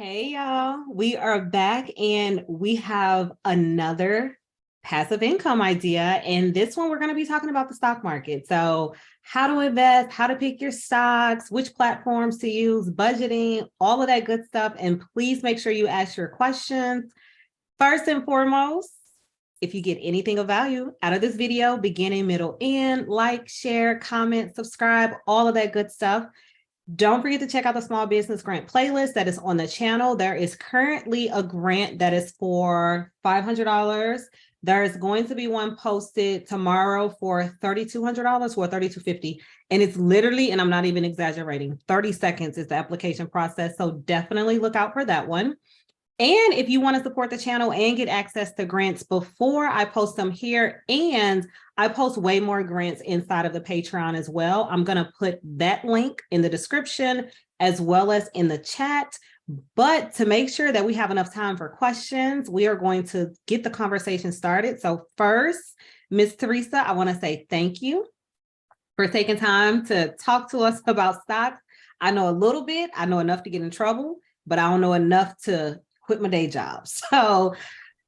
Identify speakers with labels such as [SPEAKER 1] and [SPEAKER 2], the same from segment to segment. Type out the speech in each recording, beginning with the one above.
[SPEAKER 1] Hey y'all, we are back and we have another passive income idea. And this one, we're going to be talking about the stock market. So, how to invest, how to pick your stocks, which platforms to use, budgeting, all of that good stuff. And please make sure you ask your questions. First and foremost, if you get anything of value out of this video, beginning, middle, end, like, share, comment, subscribe, all of that good stuff. Don't forget to check out the small business grant playlist that is on the channel. There is currently a grant that is for $500. There is going to be one posted tomorrow for $3,200 or $3,250. And it's literally, and I'm not even exaggerating, 30 seconds is the application process. So definitely look out for that one. And if you want to support the channel and get access to grants before I post them here, and I post way more grants inside of the Patreon as well, I'm going to put that link in the description as well as in the chat. But to make sure that we have enough time for questions, we are going to get the conversation started. So first, Ms. Teresa, I want to say thank you for taking time to talk to us about stocks. I know a little bit, I know enough to get in trouble, but I don't know enough to quit my day job. So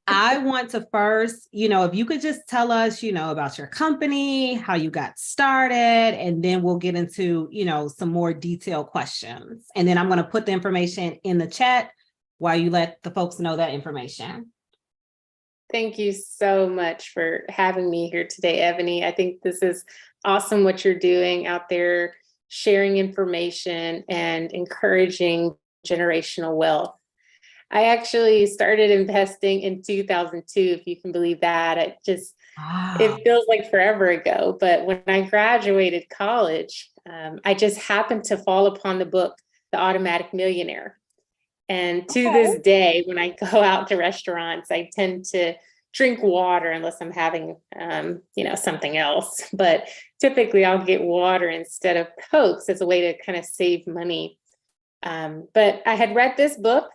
[SPEAKER 1] I want to first, if you could just tell us, about your company, how you got started, and then we'll get into, some more detailed questions. And then I'm going to put the information in the chat while you let the folks know that information.
[SPEAKER 2] Thank you so much for having me here today, Ebony. I think this is awesome what you're doing out there, sharing information and encouraging generational wealth. I actually started investing in 2002, if you can believe that. It feels like forever ago. But when I graduated college, I just happened to fall upon the book, The Automatic Millionaire. And to this day, when I go out to restaurants, I tend to drink water unless I'm having, something else. But typically I'll get water instead of Cokes as a way to kind of save money. But I had read this book,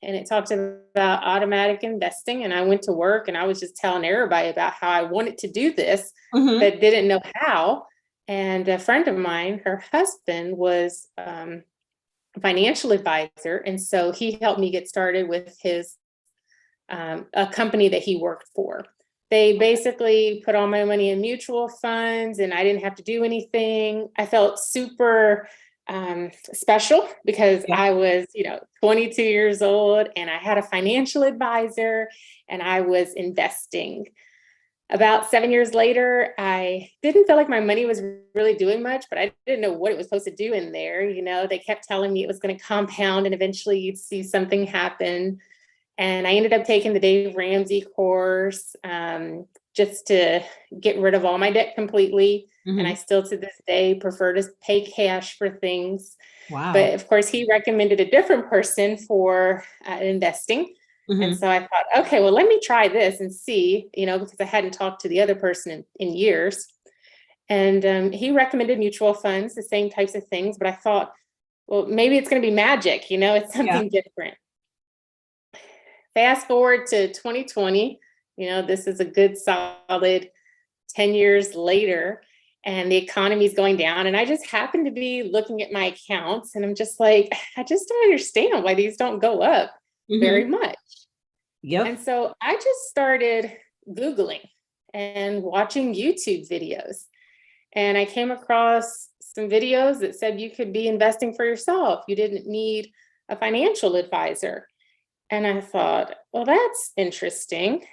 [SPEAKER 2] and it talked about automatic investing. And I went to work and I was just telling everybody about how I wanted to do this, but didn't know how. And a friend of mine, her husband was a financial advisor. And so he helped me get started with his, a company that he worked for. They basically put all my money in mutual funds and I didn't have to do anything. I felt super special because I was, 22 years old and I had a financial advisor and I was investing. About 7 years later, I didn't feel like my money was really doing much, but I didn't know what it was supposed to do in there. They kept telling me it was going to compound and eventually you'd see something happen. And I ended up taking the Dave Ramsey course just to get rid of all my debt completely. And I still to this day prefer to pay cash for things.
[SPEAKER 1] Wow.
[SPEAKER 2] But of course, he recommended a different person for investing. And so I thought, okay, well, let me try this and see, because I hadn't talked to the other person in years. And he recommended mutual funds, the same types of things. But I thought, well, maybe it's going to be magic, it's something different. Fast forward to 2020, this is a good solid 10 years later. And the economy is going down. And I just happen to be looking at my accounts and I'm just like, I just don't understand why these don't go up very much. And so I just started Googling and watching YouTube videos. And I came across some videos that said you could be investing for yourself. You didn't need a financial advisor. And I thought, well, that's interesting.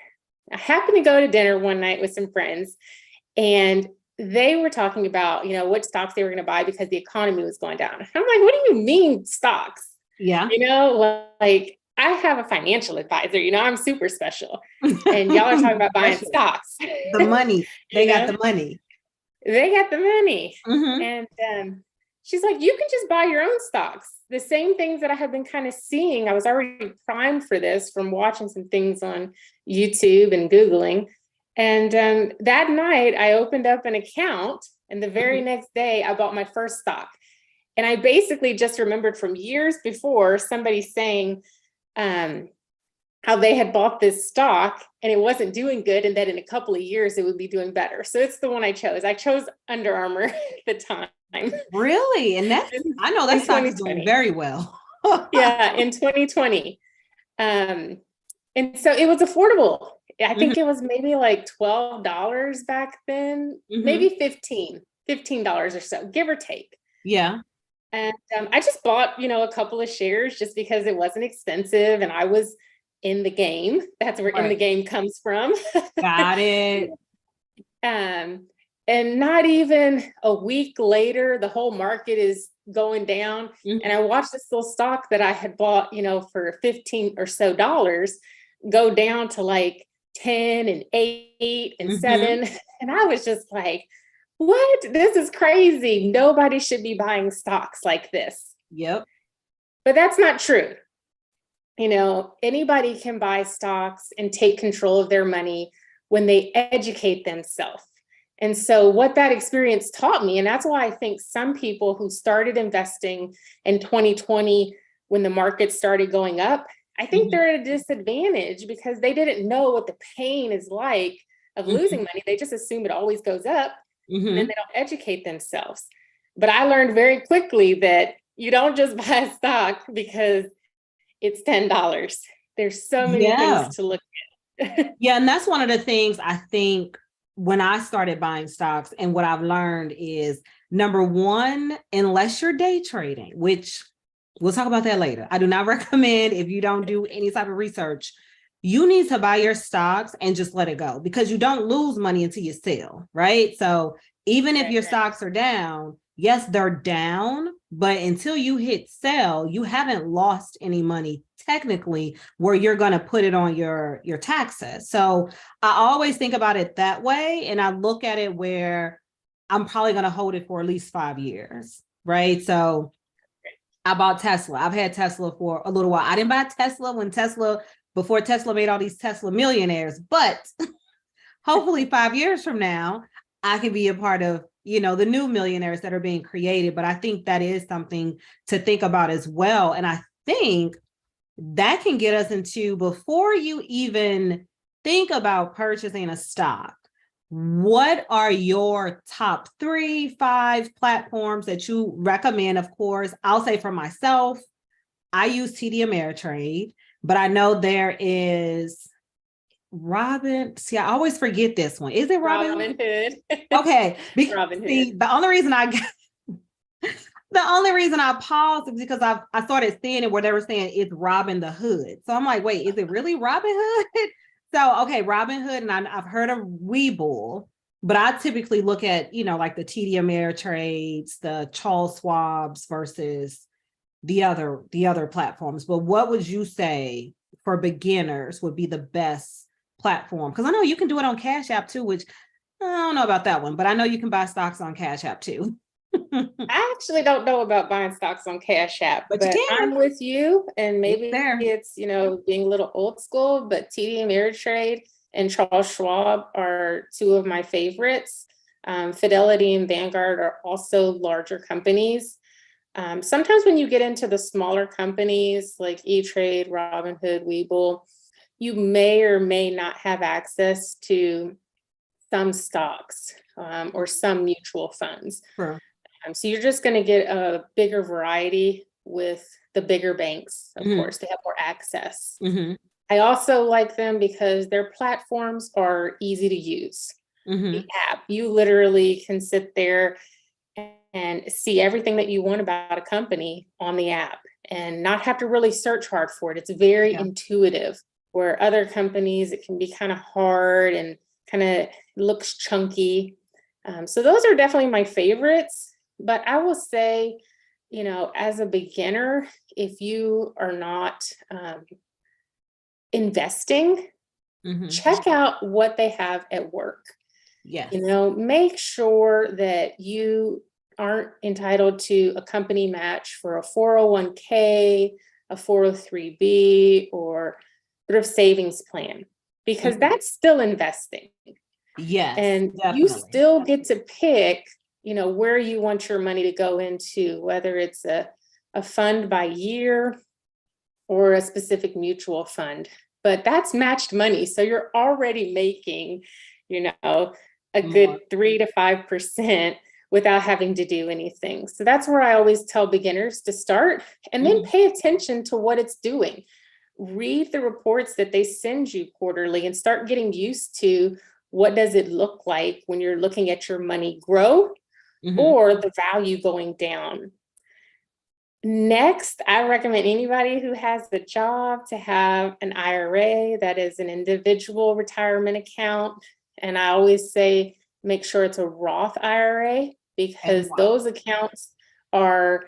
[SPEAKER 2] I happened to go to dinner one night with some friends and they were talking about, what stocks they were going to buy because the economy was going down. I'm like, what do you mean stocks?
[SPEAKER 1] Yeah.
[SPEAKER 2] Like I have a financial advisor, I'm super special. And y'all are talking about buying stocks.
[SPEAKER 1] The money. They got the money.
[SPEAKER 2] They got the money. And she's like, you can just buy your own stocks. The same things that I had been kind of seeing. I was already primed for this from watching some things on YouTube and Googling. And that night I opened up an account and the very next day I bought my first stock. And I basically just remembered from years before somebody saying how they had bought this stock and it wasn't doing good and that in a couple of years it would be doing better. So it's the one I chose. I chose Under Armour at the time.
[SPEAKER 1] Really? And I know that stock is doing very well.
[SPEAKER 2] Yeah, in 2020. And so it was affordable. I think it was maybe like $12 back then, maybe $15 or so, give or take.
[SPEAKER 1] Yeah.
[SPEAKER 2] And I just bought, a couple of shares just because it wasn't expensive and I was in the game. That's where in the game comes from.
[SPEAKER 1] Got it.
[SPEAKER 2] And not even a week later, the whole market is going down. And I watched this little stock that I had bought, for 15 or so dollars go down to like 10 and 8 and 7. And I was just like, what? This is crazy. Nobody should be buying stocks like this.
[SPEAKER 1] Yep.
[SPEAKER 2] But that's not true. Anybody can buy stocks and take control of their money when they educate themselves. And so what that experience taught me, and that's why I think some people who started investing in 2020 when the market started going up, I think they're at a disadvantage because they didn't know what the pain is like of losing money. They just assume it always goes up and then they don't educate themselves. But I learned very quickly that you don't just buy a stock because it's $10. There's so many things to look at.
[SPEAKER 1] Yeah, and that's one of the things I think when I started buying stocks, and what I've learned is, number one, unless you're day trading, which we'll talk about that later. I do not recommend, if you don't do any type of research, you need to buy your stocks and just let it go, because you don't lose money until you sell, right? So even if your stocks are down, yes, they're down, but until you hit sell, you haven't lost any money technically where you're going to put it on your taxes. So I always think about it that way. And I look at it where I'm probably going to hold it for at least 5 years, right? So I bought Tesla. I've had Tesla for a little while. I didn't buy Tesla before Tesla made all these Tesla millionaires, but hopefully 5 years from now, I can be a part of, the new millionaires that are being created. But I think that is something to think about as well. And I think that can get us into, before you even think about purchasing a stock, what are your top 3, 5 platforms that you recommend? Of course, I'll say for myself, I use TD Ameritrade, but I know there is I always forget this one. Is it Robin
[SPEAKER 2] Hood?
[SPEAKER 1] Okay.
[SPEAKER 2] Robin
[SPEAKER 1] See,
[SPEAKER 2] Hood.
[SPEAKER 1] the only reason I paused is because I started seeing it where they were saying it's Robin the Hood. So I'm like, wait, is it really Robin Hood? So, okay, Robin Hood, and I've heard of Webull, but I typically look at, like the TD Ameritrades, the Charles Schwab's versus the other platforms. But what would you say for beginners would be the best platform? Because I know you can do it on Cash App too, which I don't know about that one, but I know you can buy stocks on Cash App too.
[SPEAKER 2] I actually don't know about buying stocks on Cash App, but I'm with you. And maybe it's, being a little old school, but TD Ameritrade and Charles Schwab are two of my favorites. Fidelity and Vanguard are also larger companies. Sometimes when you get into the smaller companies like E-Trade, Robinhood, Webull, you may or may not have access to some stocks or some mutual funds.
[SPEAKER 1] Sure.
[SPEAKER 2] So you're just going to get a bigger variety with the bigger banks. Of course, they have more access. I also like them because their platforms are easy to use. The app, you literally can sit there and see everything that you want about a company on the app and not have to really search hard for it. It's very intuitive, where other companies, it can be kind of hard and kind of looks chunky. So those are definitely my favorites. But I will say, as a beginner, if you are not investing, check out what they have at work.
[SPEAKER 1] Yes.
[SPEAKER 2] Make sure that you aren't entitled to a company match for a 401k, a 403b, or thrift savings plan, because that's still investing.
[SPEAKER 1] Yes.
[SPEAKER 2] And
[SPEAKER 1] definitely.
[SPEAKER 2] You still get to pick, where you want your money to go into, whether it's a fund by year or a specific mutual fund. But that's matched money. So you're already making, a good 3 to 5% without having to do anything. So that's where I always tell beginners to start, and then pay attention to what it's doing. Read the reports that they send you quarterly and start getting used to what does it look like when you're looking at your money grow or the value going down. Next, I recommend anybody who has the job to have an IRA, that is an individual retirement account. And I always say, make sure it's a Roth IRA, because those accounts are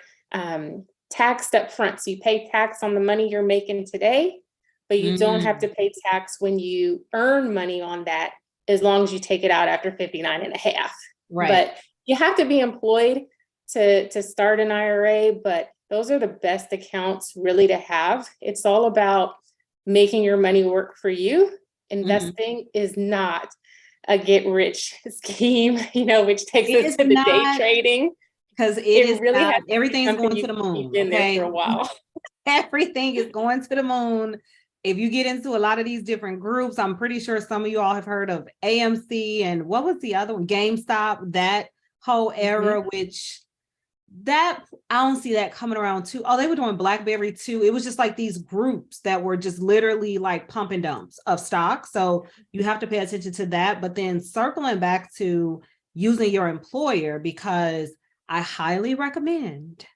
[SPEAKER 2] taxed up front. So you pay tax on the money you're making today, but you don't have to pay tax when you earn money on that, as long as you take it out after 59 and a half.
[SPEAKER 1] Right.
[SPEAKER 2] But you have to be employed to start an IRA, but those are the best accounts really to have. It's all about making your money work for you. Investing is not a get rich scheme, which takes us to the day trading.
[SPEAKER 1] Because it is
[SPEAKER 2] really
[SPEAKER 1] not, everything's going to the moon.
[SPEAKER 2] Been there for a while.
[SPEAKER 1] Everything is going to the moon. If you get into a lot of these different groups, I'm pretty sure some of you all have heard of AMC and what was the other one? GameStop, that whole era, which that I don't see that coming around too. Oh, they were doing BlackBerry too. It was just like these groups that were just literally like pump and dumps of stock. So you have to pay attention to that. But then circling back to using your employer, because I highly recommend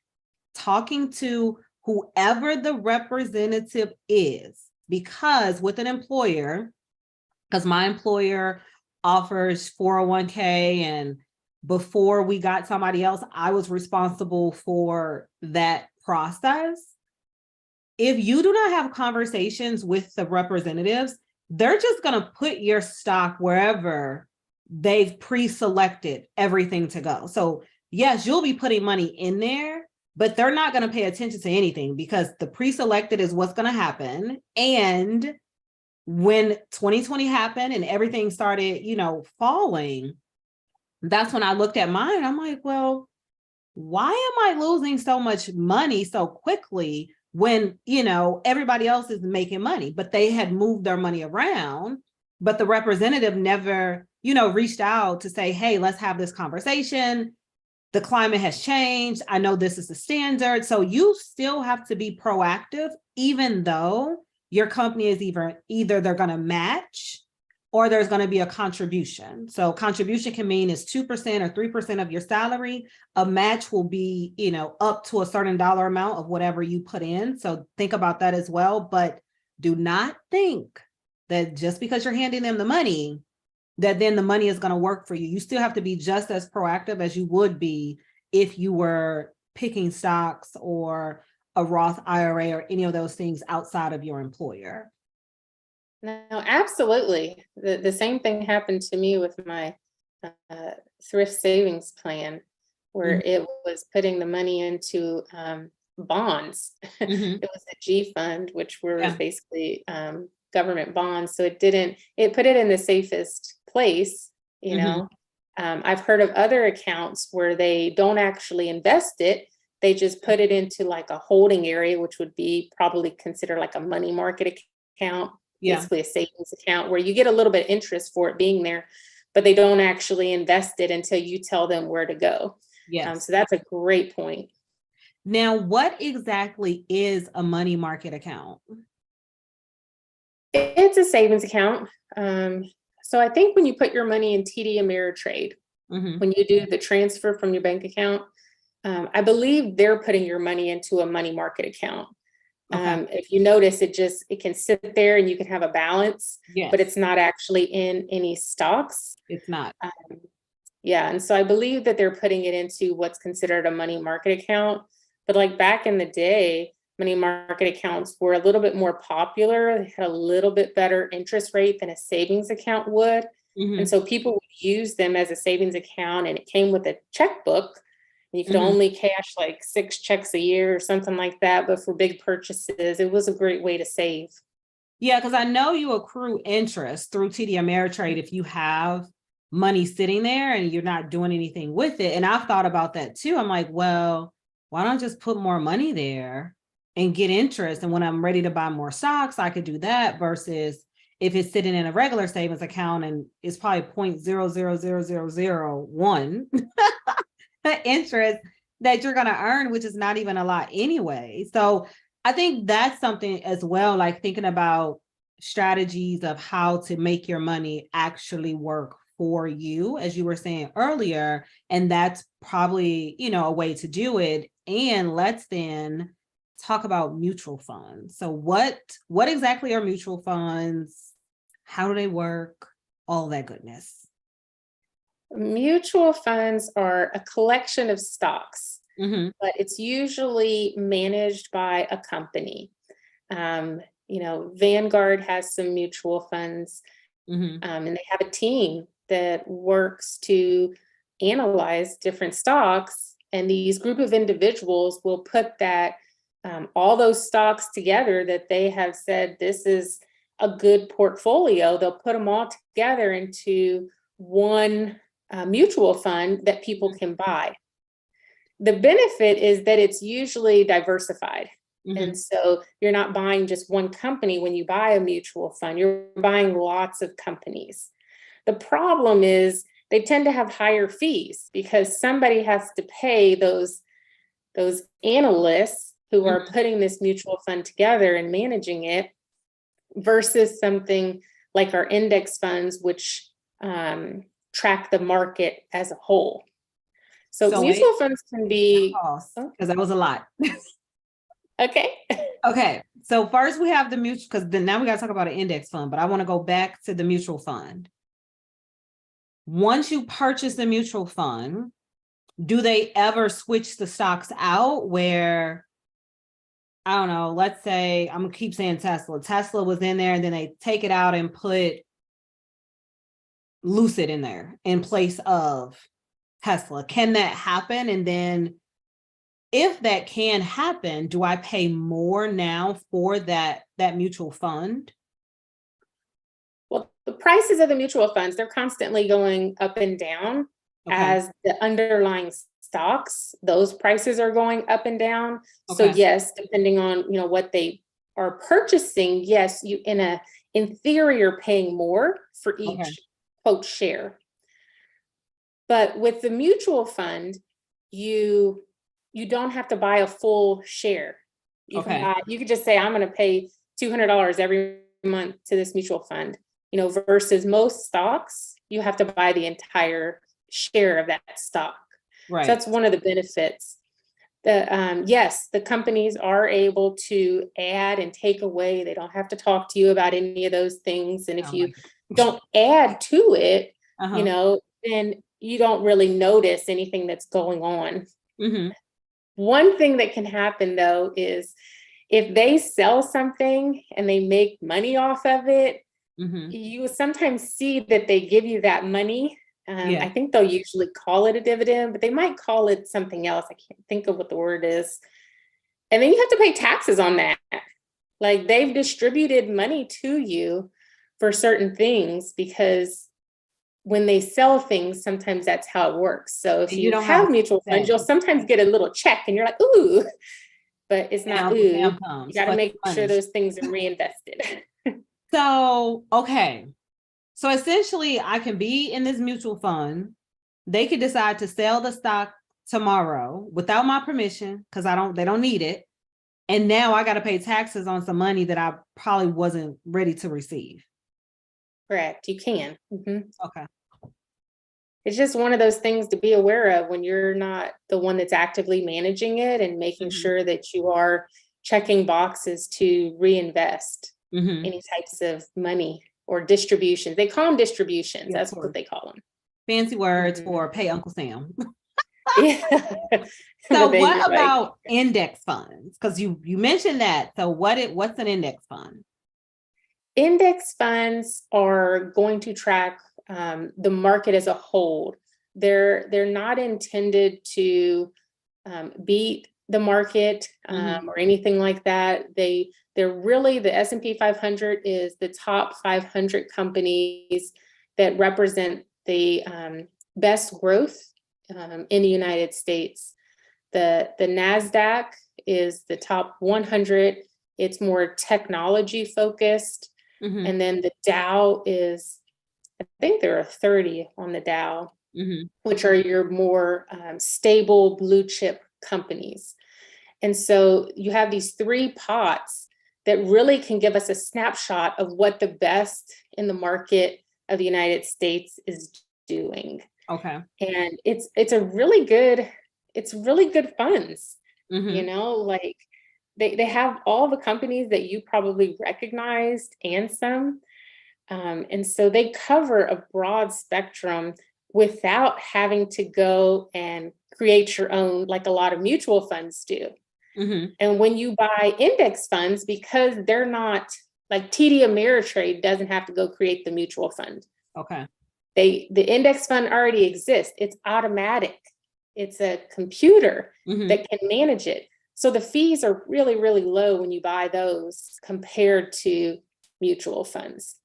[SPEAKER 1] talking to whoever the representative is, because with an employer, because my employer offers 401k, and before we got somebody else, I was responsible for that process. If you do not have conversations with the representatives, they're just going to put your stock wherever they've pre-selected everything to go. So yes, you'll be putting money in there, but they're not going to pay attention to anything, because the pre-selected is what's going to happen. And when 2020 happened and everything started, falling, that's when I looked at mine. I'm like, well, why am I losing so much money so quickly when, everybody else is making money? But they had moved their money around, but the representative never, reached out to say, hey, let's have this conversation. The climate has changed. I know this is the standard. So you still have to be proactive, even though your company is either they're going to match or there's going to be a contribution. So contribution can mean is 2% or 3% of your salary. A match will be, up to a certain dollar amount of whatever you put in. So think about that as well. But do not think that just because you're handing them the money, that then the money is going to work for you. You still have to be just as proactive as you would be if you were picking stocks or a Roth IRA or any of those things outside of your employer.
[SPEAKER 2] No, absolutely. The same thing happened to me with my thrift savings plan, where it was putting the money into bonds. It was a G fund, which were basically government bonds. So it put it in the safest place, I've heard of other accounts where they don't actually invest it. They just put it into like a holding area, which would be probably considered like a money market account. Basically a savings account where you get a little bit of interest for it being there, but they don't actually invest it until you tell them where to go. So that's a great point.
[SPEAKER 1] Now, what exactly is a money market account?
[SPEAKER 2] It's a savings account. So I think when you put your money in TD Ameritrade, when you do the transfer from your bank account, I believe they're putting your money into a money market account. If you notice, it can sit there and you can have a balance, but it's not actually in any stocks.
[SPEAKER 1] It's not.
[SPEAKER 2] And so I believe that they're putting it into what's considered a money market account. But like back in the day, money market accounts were a little bit more popular. They had a little bit better interest rate than a savings account would. And so people would use them as a savings account, and it came with a checkbook. You could only cash like 6 checks a year or something like that. But for big purchases, it was a great way to save.
[SPEAKER 1] Yeah, because I know you accrue interest through TD Ameritrade if you have money sitting there and you're not doing anything with it. And I've thought about that too. I'm like, well, why don't I just put more money there and get interest? And when I'm ready to buy more stocks, I could do that, versus if it's sitting in a regular savings account and it's probably 0.00001. interest that you're going to earn, which is not even a lot anyway. So I think that's something as well, like thinking about strategies of how to make your money actually work for you, as you were saying earlier. And that's probably, a way to do it. And let's then talk about mutual funds. So what exactly are mutual funds? How do they work? All that goodness.
[SPEAKER 2] Mutual funds are a collection of stocks,
[SPEAKER 1] Mm-hmm.
[SPEAKER 2] but it's usually managed by a company. Vanguard has some mutual funds,
[SPEAKER 1] Mm-hmm.
[SPEAKER 2] and they have a team that works to analyze different stocks. And these group of individuals will put that all those stocks together that they have said this is a good portfolio. They'll put them all together into one mutual fund that people can buy. The benefit is that it's usually diversified.
[SPEAKER 1] Mm-hmm.
[SPEAKER 2] And so you're not buying just one company when you buy a mutual fund, you're buying lots of companies. The problem is they tend to have higher fees because somebody has to pay those analysts who are putting this mutual fund together and managing it, versus something like our index funds, which track the market as a whole. So mutual funds can be,
[SPEAKER 1] because that was a lot.
[SPEAKER 2] Okay.
[SPEAKER 1] Okay. So first we have the mutual, because then now we got to talk about an index fund, but I want to go back to the mutual fund. Once you purchase the mutual fund, do they ever switch the stocks out where, I don't know, let's say, I'm going to keep saying Tesla. Tesla was in there and then they take it out and put Lucid in there in place of Tesla. Can that happen? And then if that can happen, do I pay more now for that mutual fund?
[SPEAKER 2] Well, the prices of the mutual funds, they're constantly going up and down as the underlying stocks, those prices are going up and down. So yes, depending on, what they are purchasing, yes, you in theory you're paying more for each quote share. But with the mutual fund, you don't have to buy a full share. You could just say, I'm going to pay $200 every month to this mutual fund, versus most stocks, you have to buy the entire share of that stock. Right. So that's one of the benefits. Yes, the companies are able to add and take away. They don't have to talk to you about any of those things. And if you don't add to it, then you don't really notice anything that's going on. Mm-hmm. One thing that can happen, though, is if they sell something and they make money off of it, you will sometimes see that they give you that money. I think they'll usually call it a dividend, but they might call it something else. I can't think of what the word is. And then you have to pay taxes on that. Like they've distributed money to you for certain things, because when they sell things, sometimes that's how it works. So if you have mutual funds, you'll sometimes get a little check and you're like, ooh, but it's not ooh. You got to make sure those things are reinvested.
[SPEAKER 1] So, so essentially I can be in this mutual fund. They could decide to sell the stock tomorrow without my permission, because they don't need it. And now I got to pay taxes on some money that I probably wasn't ready to receive.
[SPEAKER 2] Correct. You can. Mm-hmm.
[SPEAKER 1] Okay.
[SPEAKER 2] It's just one of those things to be aware of when you're not the one that's actively managing it, and making sure that you are checking boxes to reinvest any types of money or distributions. They call them distributions. That's what they call them.
[SPEAKER 1] Fancy words for pay Uncle Sam.
[SPEAKER 2] So
[SPEAKER 1] what about index funds? Because you mentioned that. So what's an index fund?
[SPEAKER 2] Index funds are going to track the market as a whole. They're not intended to beat the market or anything like that. They're really, the S&P 500 is the top 500 companies that represent the best growth in the United States. The NASDAQ is the top 100. It's more technology focused. And then the Dow is, I think there are 30 on the Dow. which are your more stable blue chip companies. And so you have these three pots that really can give us a snapshot of what the best in the market of the United States is doing.
[SPEAKER 1] Okay.
[SPEAKER 2] And it's really good funds. You know, like they have all the companies that you probably recognized and some. And so they cover a broad spectrum without having to go and create your own, like a lot of mutual funds do. And when you buy index funds, because they're not like TD Ameritrade doesn't have to go create the mutual fund.
[SPEAKER 1] Okay.
[SPEAKER 2] The index fund already exists. It's automatic. It's a computer that can manage it. So the fees are really, really low when you buy those compared to mutual funds.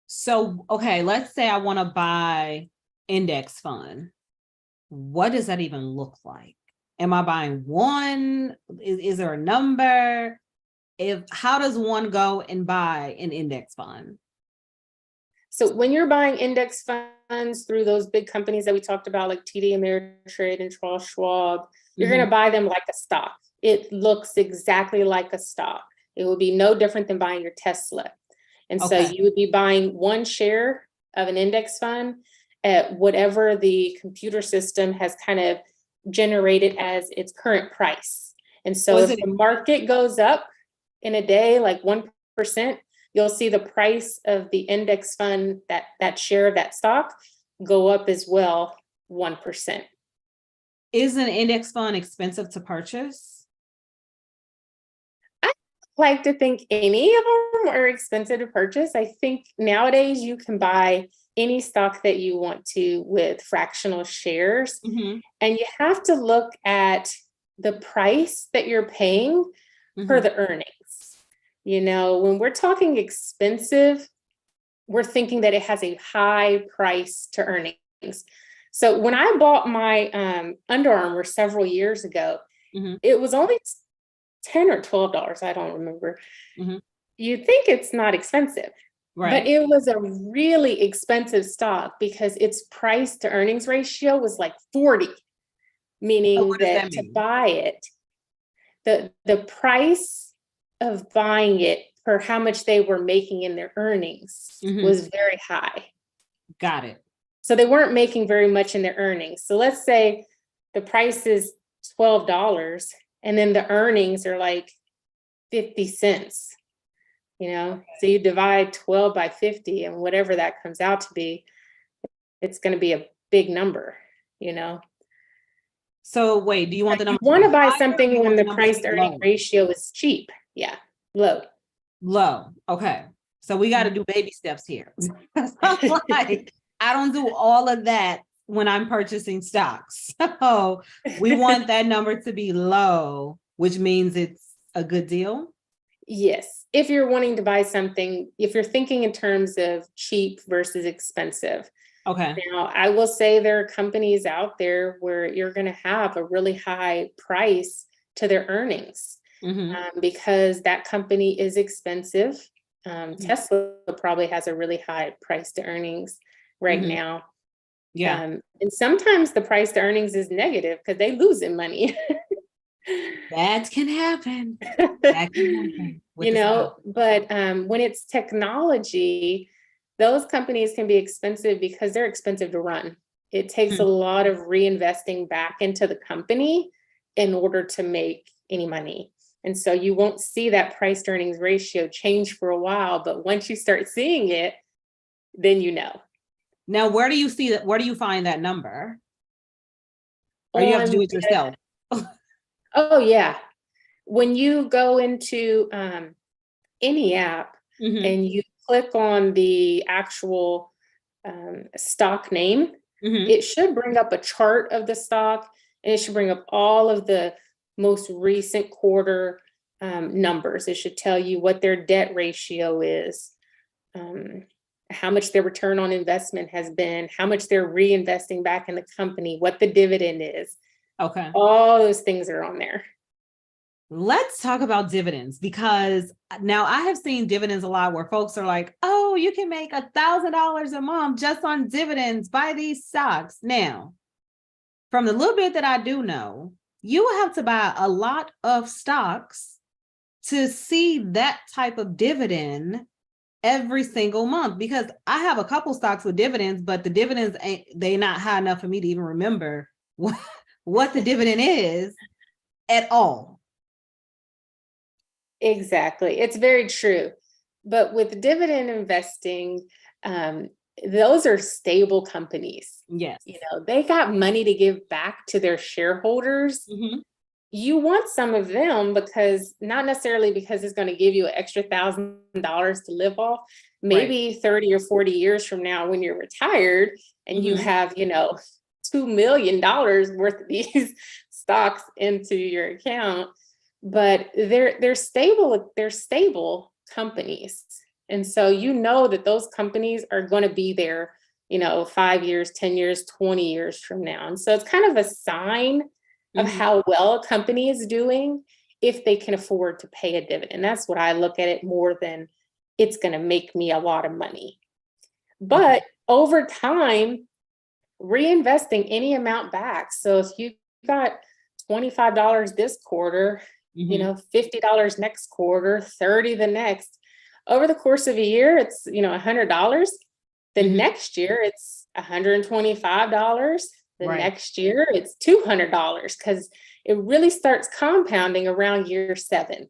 [SPEAKER 1] So, okay, let's say I want to buy index fund. What does that even look like? Am I buying one? Is there a number? How does one go and buy an index fund?
[SPEAKER 2] So when you're buying index funds through those big companies that we talked about, like TD Ameritrade and Charles Schwab, you're going to buy them like a stock. It looks exactly like a stock. It will be no different than buying your Tesla. And so you would be buying one share of an index fund at whatever the computer system has kind of generated as its current price. And so if the market goes up in a day, like 1%, you'll see the price of the index fund, that share of that stock, go up as well, 1%.
[SPEAKER 1] Is an index fund expensive to purchase?
[SPEAKER 2] I like to think any of them are expensive to purchase. I think nowadays you can buy any stock that you want to with fractional shares. And you have to look at the price that you're paying per the earnings. You know, when we're talking expensive, we're thinking that it has a high price to earnings. So when I bought my Under Armour several years ago, it was only $10 or $12. I don't remember. You'd think it's not expensive. Right. But it was a really expensive stock because its price to earnings ratio was like 40, meaning that to buy it, the price of buying it for how much they were making in their earnings was very high.
[SPEAKER 1] Got it.
[SPEAKER 2] So they weren't making very much in their earnings. So let's say the price is $12 and then the earnings are like 50 cents. You know, so you divide 12 by 50 and whatever that comes out to be, it's going to be a big number, you know.
[SPEAKER 1] So wait, do you want the number?
[SPEAKER 2] You want to buy something when the price to earning ratio is cheap. Yeah, low.
[SPEAKER 1] Low. Okay. So we got to do baby steps here. Like, I don't do all of that when I'm purchasing stocks. So we want that number to be low, which means it's a good deal.
[SPEAKER 2] Yes. If you're wanting to buy something, if you're thinking in terms of cheap versus expensive.
[SPEAKER 1] Okay.
[SPEAKER 2] Now, I will say there are companies out there where you're going to have a really high price to their earnings because that company is expensive. Tesla probably has a really high price to earnings right now.
[SPEAKER 1] Yeah.
[SPEAKER 2] And sometimes the price to earnings is negative because they losing money.
[SPEAKER 1] That can happen. That can happen.
[SPEAKER 2] You know, but when it's technology, those companies can be expensive because they're expensive to run. It takes a lot of reinvesting back into the company in order to make any money. And so you won't see that price to earnings ratio change for a while, but once you start seeing it, then you know.
[SPEAKER 1] Now, where do you see that? Where do you find that number? Or you have to do it yourself?
[SPEAKER 2] Oh, yeah. When you go into any app and you click on the actual stock name, it should bring up a chart of the stock and it should bring up all of the most recent quarter numbers. It should tell you what their debt ratio is, how much their return on investment has been, how much they're reinvesting back in the company, what the dividend is.
[SPEAKER 1] Okay.
[SPEAKER 2] All those things are on there.
[SPEAKER 1] Let's talk about dividends, because now I have seen dividends a lot where folks are like, oh, you can make $1,000 a month just on dividends, buy these stocks. Now, from the little bit that I do know, you will have to buy a lot of stocks to see that type of dividend every single month, because I have a couple stocks with dividends, but the dividends they not high enough for me to even remember what the dividend is at all.
[SPEAKER 2] Exactly. It's very true. But with dividend investing, those are stable companies.
[SPEAKER 1] Yes.
[SPEAKER 2] They got money to give back to their shareholders.
[SPEAKER 1] Mm-hmm.
[SPEAKER 2] You want some of them, because not necessarily because it's going to give you an extra $1,000 to live off. Maybe 30 or 40 years from now, when you're retired and you have, $2 million worth of these stocks into your account, but they're stable companies. And so that those companies are going to be there, 5 years, 10 years, 20 years from now. And so it's kind of a sign of how well a company is doing if they can afford to pay a dividend. That's what I look at it more than it's going to make me a lot of money. But over time, reinvesting any amount back. So if you got $25 this quarter, $50 next quarter, 30 the next, over the course of a year, it's, $100. The next year, it's $125. The next year, it's $200, because it really starts compounding around year 7.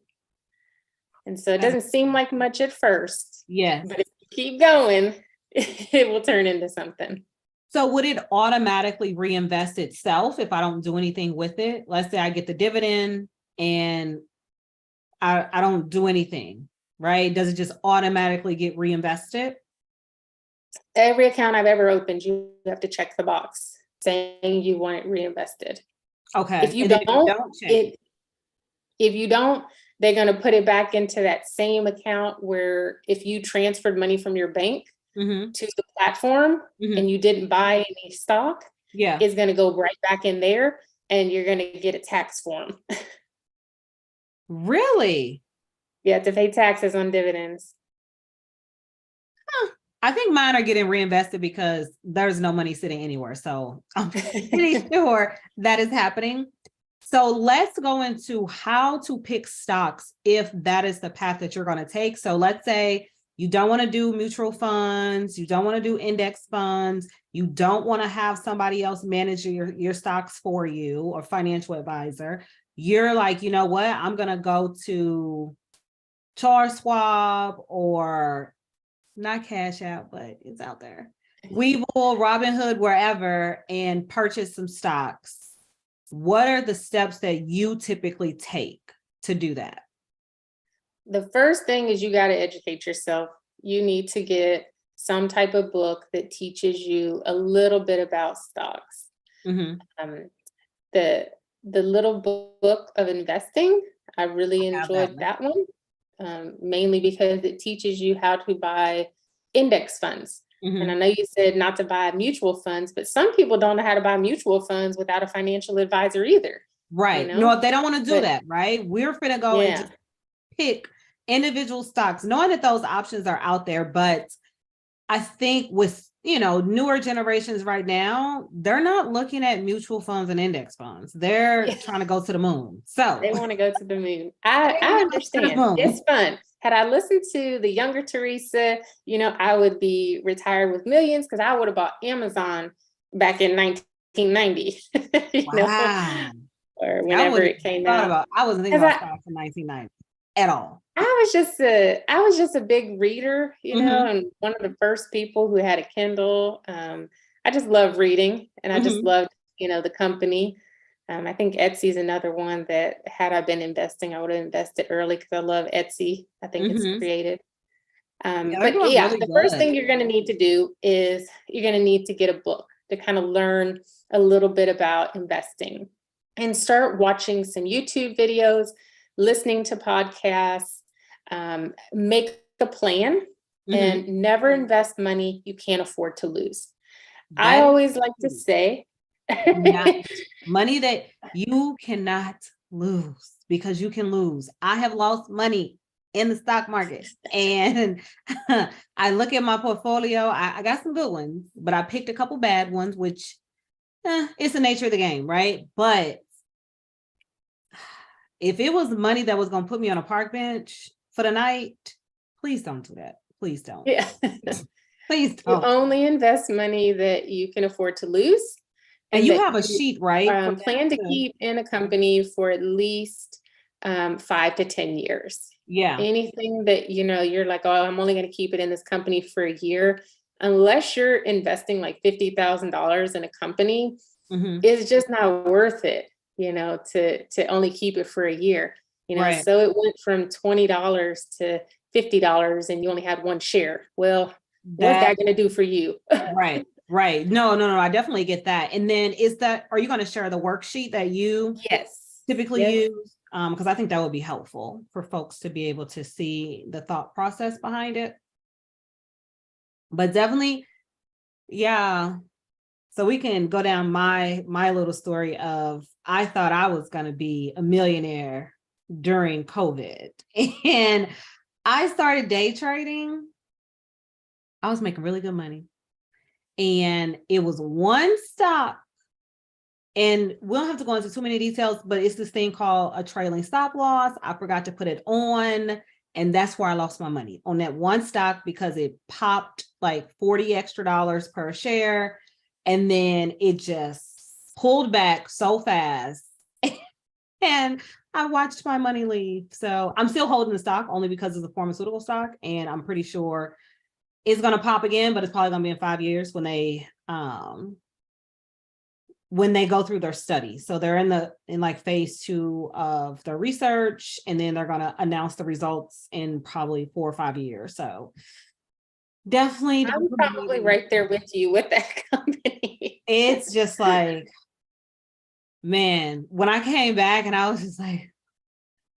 [SPEAKER 2] And so it doesn't seem like much at first.
[SPEAKER 1] Yes.
[SPEAKER 2] But if you keep going, it will turn into something.
[SPEAKER 1] So would it automatically reinvest itself if I don't do anything with it? Let's say I get the dividend and I don't do anything, right? Does it just automatically get reinvested?
[SPEAKER 2] Every account I've ever opened, you have to check the box saying you want it reinvested.
[SPEAKER 1] Okay.
[SPEAKER 2] If you don't, they're going to put it back into that same account where if you transferred money from your bank to the platform and you didn't buy any stock, it's going to go right back in there and you're going to get a tax form.
[SPEAKER 1] Really?
[SPEAKER 2] You have to pay taxes on dividends.
[SPEAKER 1] I think mine are getting reinvested because there's no money sitting anywhere. So I'm pretty sure that is happening. So let's go into how to pick stocks if that is the path that you're going to take. So let's say you don't want to do mutual funds, you don't want to do index funds, you don't want to have somebody else manage your stocks for you or financial advisor. You're like, you know what? I'm going to go to Charles Schwab, or not Cash App, but it's out there, Webull, Robinhood, wherever, and purchase some stocks. What are the steps that you typically take to do that?
[SPEAKER 2] The first thing is you got to educate yourself. You need to get some type of book that teaches you a little bit about stocks. The little book of investing, I really enjoyed that one, mainly because it teaches you how to buy index funds. And I know you said not to buy mutual funds, but some people don't know how to buy mutual funds without a financial advisor either.
[SPEAKER 1] Right. No, if they don't want to do that, right? We're going to go and just pick individual stocks, knowing that those options are out there. But I think with, newer generations right now, they're not looking at mutual funds and index funds. They're trying to go to the moon. So
[SPEAKER 2] they want to go to the moon. I understand. It's fun. Had I listened to the younger Teresa, I would be retired with millions, because I would have bought Amazon back in 1990.
[SPEAKER 1] Wow.
[SPEAKER 2] Or whenever it came out.
[SPEAKER 1] I wasn't thinking about stocks in 1990 at all.
[SPEAKER 2] I was just a big reader, and one of the first people who had a Kindle. I just love reading, and I just loved, the company. I think Etsy is another one that, had I been investing, I would have invested early, because I love Etsy. I think it's creative. The first thing you're going to need to do is you're going to need to get a book to kind of learn a little bit about investing, and start watching some YouTube videos, listening to podcasts, make a plan, and never invest money you can't afford to lose. I always like to say
[SPEAKER 1] money that you cannot lose, because you can lose. I have lost money in the stock market, and I look at my portfolio. I got some good ones, but I picked a couple bad ones, which it's the nature of the game, right? But if it was money that was going to put me on a park bench for the night, please don't do that. Please don't.
[SPEAKER 2] Yeah.
[SPEAKER 1] Please
[SPEAKER 2] You
[SPEAKER 1] don't.
[SPEAKER 2] only invest money that you can afford to lose.
[SPEAKER 1] And you
[SPEAKER 2] that
[SPEAKER 1] have a sheet, right?
[SPEAKER 2] Plan to keep in a company for at least 5 to 10 years.
[SPEAKER 1] Yeah.
[SPEAKER 2] Anything that, you're like, oh, I'm only going to keep it in this company for a year, unless you're investing like $50,000 in a company, it's just not worth it, to only keep it for a year.
[SPEAKER 1] Right.
[SPEAKER 2] So it went from $20 to $50 and you only had one share. Well, what's that going to do for you?
[SPEAKER 1] Right. Right. No, I definitely get that. And then are you going to share the worksheet that you typically use? Because I think that would be helpful for folks to be able to see the thought process behind it. But definitely, yeah. So we can go down my little story of, I thought I was going to be a millionaire during COVID. And I started day trading. I was making really good money. And it was one stock. And we don't have to go into too many details, but it's this thing called a trailing stop loss. I forgot to put it on. And that's where I lost my money, on that one stock, because it popped like $40 extra per share. And then it just pulled back so fast. And I watched my money leave. So I'm still holding the stock only because it's a pharmaceutical stock. And I'm pretty sure it's going to pop again, but it's probably going to be in 5 years when they go through their study. So they're in like phase 2 of their research, and then they're going to announce the results in probably 4 or 5 years. So definitely.
[SPEAKER 2] I'm probably right there with you with that company.
[SPEAKER 1] It's just like, man, when I came back and I was just like,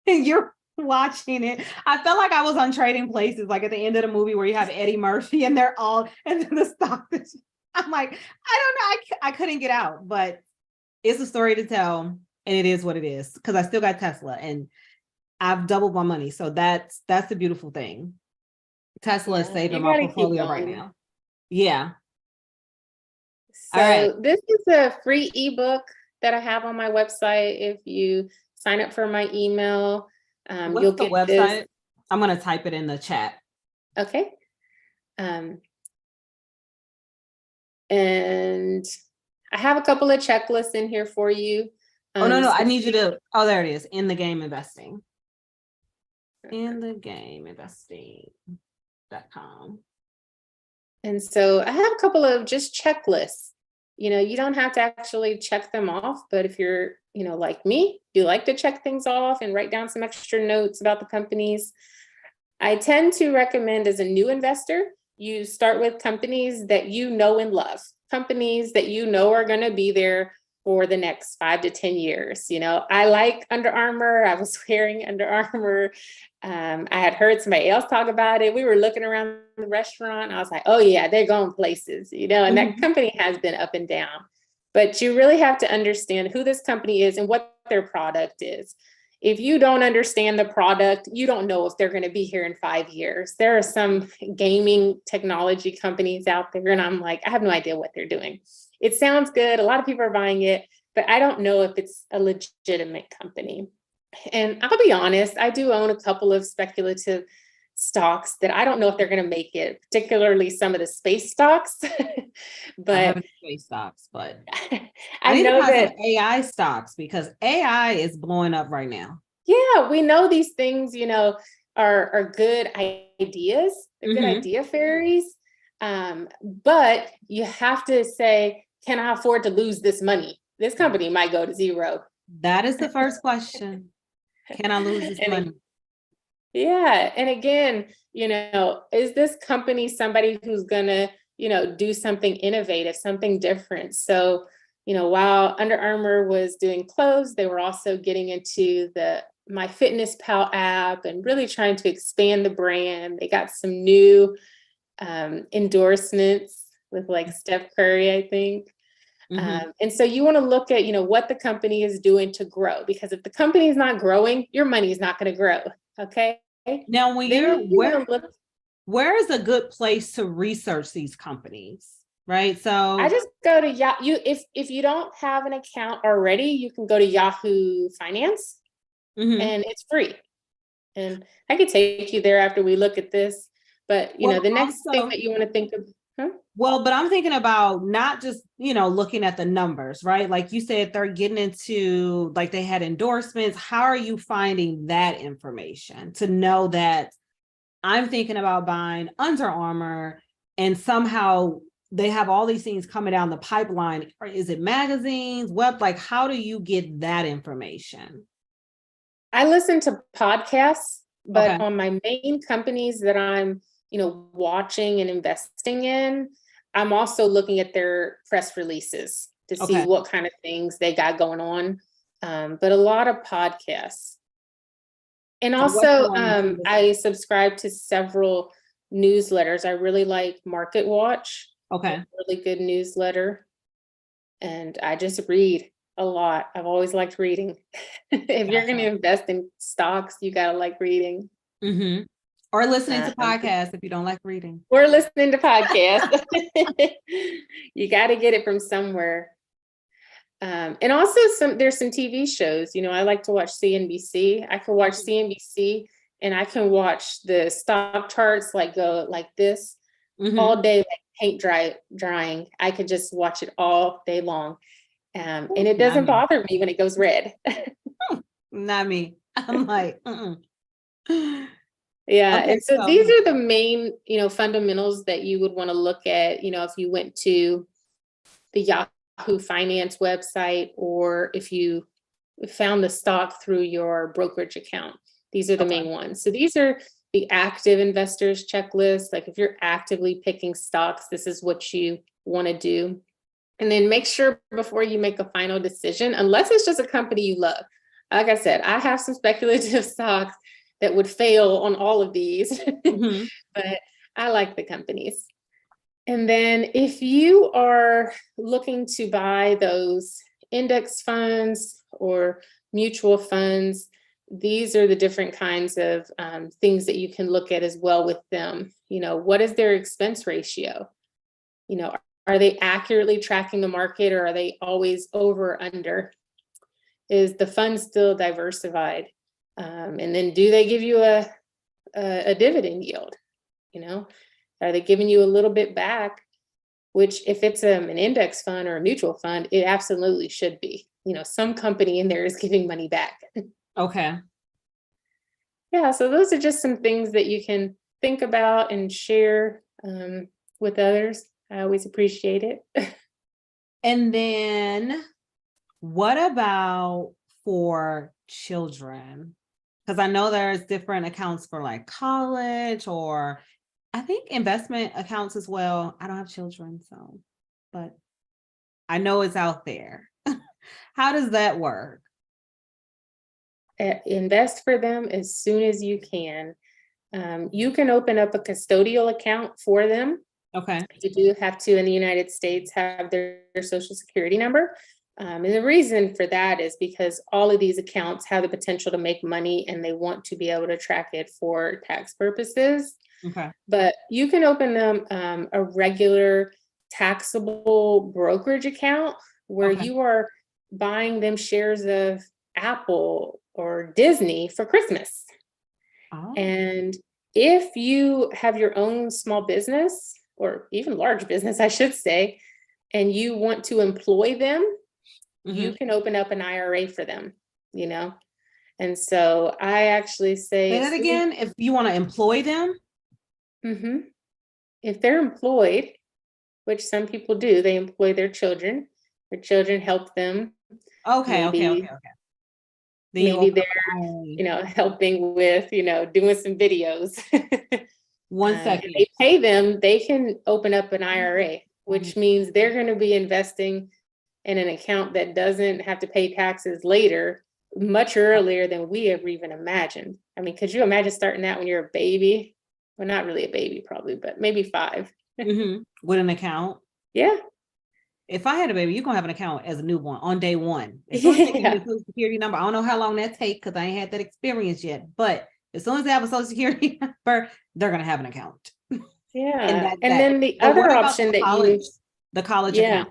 [SPEAKER 1] you're watching it, I felt like I was on Trading Places, like at the end of the movie where you have Eddie Murphy and they're all into the stock. I'm like, I don't know, I couldn't get out, but it's a story to tell, and it is what it is, because I still got Tesla and I've doubled my money. So that's the beautiful thing. Tesla is saving my portfolio right now. Yeah.
[SPEAKER 2] So this is a free ebook that I have on my website. If you sign up for my email, you'll get the website. This.
[SPEAKER 1] I'm going to type it in the chat.
[SPEAKER 2] Okay. And I have a couple of checklists in here for you.
[SPEAKER 1] No, I need you to, there it is, in the game investing. In the game investing.com.
[SPEAKER 2] And so I have a couple of just checklists. You don't have to actually check them off, but if you're, like me, you like to check things off and write down some extra notes about the companies. I tend to recommend, as a new investor, you start with companies that you know and love, companies that you know are going to be there for the next 5 to 10 years. I like Under Armour. I was wearing Under Armour. I had heard somebody else talk about it. We were looking around the restaurant. I was like, oh yeah, they're going places, and that company has been up and down. But you really have to understand who this company is and what their product is. If you don't understand the product, you don't know if they're going to be here in 5 years. There are some gaming technology companies out there, and I'm like, I have no idea what they're doing. It sounds good. A lot of people are buying it, but I don't know if it's a legitimate company. And I'll be honest, I do own a couple of speculative stocks that I don't know if they're going to make it, particularly some of the space stocks. But
[SPEAKER 1] I haven't space stocks, but I know that AI stocks, because AI is blowing up right now.
[SPEAKER 2] Yeah, we know these things, are good ideas. They're good idea fairies. But you have to say, can I afford to lose this money? This company might go to zero.
[SPEAKER 1] That is the first question. Can I lose this money?
[SPEAKER 2] Yeah. And again, is this company somebody who's going to, do something innovative, something different? So, while Under Armour was doing clothes, they were also getting into the MyFitnessPal app and really trying to expand the brand. They got some new endorsements with like Steph Curry, I think. And so you want to look at, what the company is doing to grow, because if the company is not growing, your money is not going to grow. Okay.
[SPEAKER 1] Now, when
[SPEAKER 2] Then you want to look.
[SPEAKER 1] where is a good place to research these companies? Right. So
[SPEAKER 2] I just go to Yahoo. If you don't have an account already, you can go to Yahoo Finance and it's free. And I could take you there after we look at this. But the next thing that you want to think of.
[SPEAKER 1] Well, but I'm thinking about not just, looking at the numbers, right? Like you said, they're getting into, like, they had endorsements. How are you finding that information to know that I'm thinking about buying Under Armour and somehow they have all these things coming down the pipeline? Or is it magazines? What, like, how do you get that information?
[SPEAKER 2] I listen to podcasts, but
[SPEAKER 1] Okay.
[SPEAKER 2] on my main companies that I'm, watching and investing in, I'm also looking at their press releases to see
[SPEAKER 1] Okay.
[SPEAKER 2] what kind of things they got going on. But a lot of podcasts. And
[SPEAKER 1] So what's the
[SPEAKER 2] also,
[SPEAKER 1] one that you listen
[SPEAKER 2] I subscribe to several newsletters. I really like Market Watch.
[SPEAKER 1] Okay.
[SPEAKER 2] Really good newsletter. And I just read a lot. I've always liked reading. If you're going to invest in stocks, you got to like reading.
[SPEAKER 1] Or listening to podcasts if you don't like reading.
[SPEAKER 2] Or listening to podcasts. You got to get it from somewhere. And also there's some TV shows. I like to watch CNBC. I can watch CNBC and I can watch the stock charts go like this all day, like paint drying. I could just watch it all day long. And it doesn't bother me when it goes red.
[SPEAKER 1] Not me. I'm like,
[SPEAKER 2] Yeah.
[SPEAKER 1] Okay,
[SPEAKER 2] And so these are the main, fundamentals that you would want to look at, if you went to the Yahoo Finance website, or if you found the stock through your brokerage account. These are the main ones. So these are the active investors checklist. Like if you're actively picking stocks, this is what you want to do. And then make sure before you make a final decision, unless it's just a company you love. Like I said, I have some speculative stocks that would fail on all of these, but I like the companies. And then if you are looking to buy those index funds or mutual funds, these are the different kinds of things that you can look at as well with them. What is their expense ratio? Are they accurately tracking the market, or are they always over or under? Is the fund still diversified? And then do they give you a dividend yield? Are they giving you a little bit back? Which if it's an index fund or a mutual fund, it absolutely should be. Some company in there is giving money back.
[SPEAKER 1] Okay.
[SPEAKER 2] Yeah, so those are just some things that you can think about and share with others. I always appreciate it.
[SPEAKER 1] And then what about for children? Because I know there's different accounts for like college, or I think investment accounts as well. I don't have children, but I know it's out there. How does that work?
[SPEAKER 2] Invest for them as soon as you can. You can open up a custodial account for them.
[SPEAKER 1] Okay.
[SPEAKER 2] You do have to, in the United States, have their social security number. And the reason for that is because all of these accounts have the potential to make money, and they want to be able to track it for tax purposes.
[SPEAKER 1] Okay.
[SPEAKER 2] But you can open them a regular taxable brokerage account where you are buying them shares of Apple or Disney for Christmas. And if you have your own small business, or even large business, I should say, and you want to employ them, you can open up an IRA for them, And so I actually say
[SPEAKER 1] that again, if you want to employ them.
[SPEAKER 2] If they're employed, which some people do, they employ their children. Their children help them.
[SPEAKER 1] Okay.
[SPEAKER 2] Maybe they're, helping with, doing some videos.
[SPEAKER 1] One second.
[SPEAKER 2] They pay them, they can open up an IRA, which means they're going to be investing in an account that doesn't have to pay taxes later, much earlier than we ever even imagined. I mean, could you imagine starting that when you're a baby? Well, not really a baby, probably, but maybe 5.
[SPEAKER 1] With an account?
[SPEAKER 2] Yeah.
[SPEAKER 1] If I had a baby, you're gonna have an account as a newborn on day one. As soon as they give you
[SPEAKER 2] Yeah.
[SPEAKER 1] the social security number, I don't know how long that takes because I ain't had that experience yet. But as soon as they have a social security number, they're gonna have an account. And
[SPEAKER 2] Yeah.
[SPEAKER 1] that's
[SPEAKER 2] And
[SPEAKER 1] that.
[SPEAKER 2] then the
[SPEAKER 1] But what
[SPEAKER 2] other
[SPEAKER 1] about
[SPEAKER 2] option that
[SPEAKER 1] the college
[SPEAKER 2] yeah,
[SPEAKER 1] account?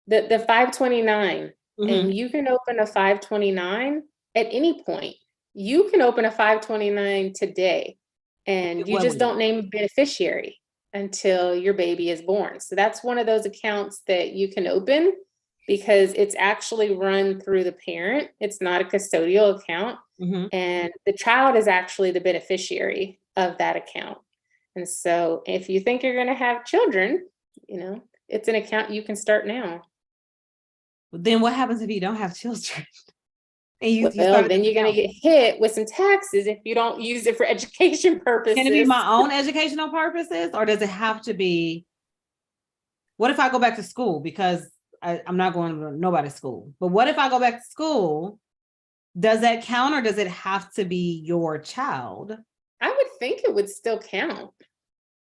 [SPEAKER 2] the 529,
[SPEAKER 1] Mm-hmm.
[SPEAKER 2] and you can open a 529 at any point. You can open a 529 today, and you
[SPEAKER 1] What
[SPEAKER 2] just
[SPEAKER 1] would it?
[SPEAKER 2] don't name a beneficiary until your baby is born. So that's one of those accounts that you can open because it's actually run through the parent. It's not a custodial account,
[SPEAKER 1] Mm-hmm.
[SPEAKER 2] and the child is actually the beneficiary of that account. And so if you think you're going to have children, it's an account you can start now.
[SPEAKER 1] Then what happens if you don't have children and you
[SPEAKER 2] Well,
[SPEAKER 1] started
[SPEAKER 2] then
[SPEAKER 1] this
[SPEAKER 2] you're going to
[SPEAKER 1] account?
[SPEAKER 2] get hit with some taxes if you don't use it for education
[SPEAKER 1] Can it be
[SPEAKER 2] purposes.
[SPEAKER 1] my own educational purposes, or does it have to be? What if I go back to school because I'm not going to nobody's school? But what if I go back to school? Does that count, or does it have to be your child?
[SPEAKER 2] I would think it would still count.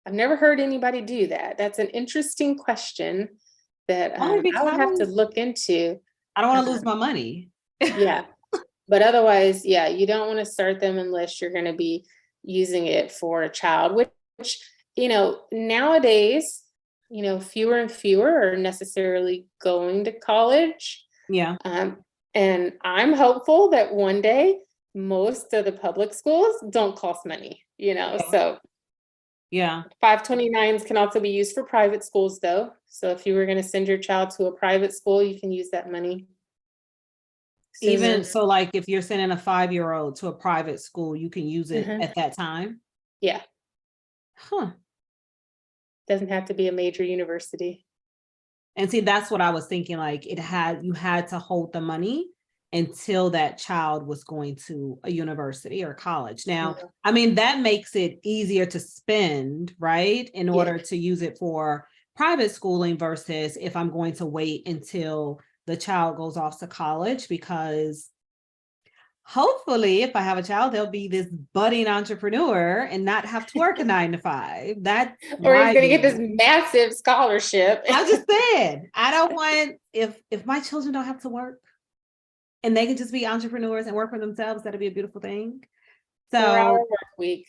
[SPEAKER 2] I've never heard anybody do that. That's an interesting question that
[SPEAKER 1] Only
[SPEAKER 2] I would have to
[SPEAKER 1] because
[SPEAKER 2] look into.
[SPEAKER 1] I don't want to
[SPEAKER 2] Uh,
[SPEAKER 1] lose my money.
[SPEAKER 2] yeah, but otherwise, yeah, you don't want to start them unless you're going to be using it for a child, which, nowadays, fewer and fewer are necessarily going to college.
[SPEAKER 1] Yeah.
[SPEAKER 2] And I'm hopeful that one day most of the public schools don't cost money, so
[SPEAKER 1] Yeah.
[SPEAKER 2] 529s can also be used for private schools though. So if you were going to send your child to a private school, you can use that money
[SPEAKER 1] Even
[SPEAKER 2] sooner.
[SPEAKER 1] so, like if you're sending a 5-year-old to a private school, you can use it
[SPEAKER 2] Mhm.
[SPEAKER 1] at that time.
[SPEAKER 2] Yeah,
[SPEAKER 1] Huh.
[SPEAKER 2] doesn't have to be a major university.
[SPEAKER 1] And see, that's what I was thinking. Like you had to hold the money until that child was going to a university or college. Now,
[SPEAKER 2] Yeah.
[SPEAKER 1] I mean, that makes it easier to spend, right? In
[SPEAKER 2] Yeah.
[SPEAKER 1] order to use it for private schooling versus if I'm going to wait until the child goes off to college, because hopefully if I have a child, they'll be this budding entrepreneur and not have to work a 9 to 5. That's
[SPEAKER 2] Or he's
[SPEAKER 1] my
[SPEAKER 2] going to get this
[SPEAKER 1] vision.
[SPEAKER 2] massive scholarship.
[SPEAKER 1] I just said, I don't want, if my children don't have to work and they can just be entrepreneurs and work for themselves, that'd be a beautiful thing.
[SPEAKER 2] 4-hour
[SPEAKER 1] So
[SPEAKER 2] work week.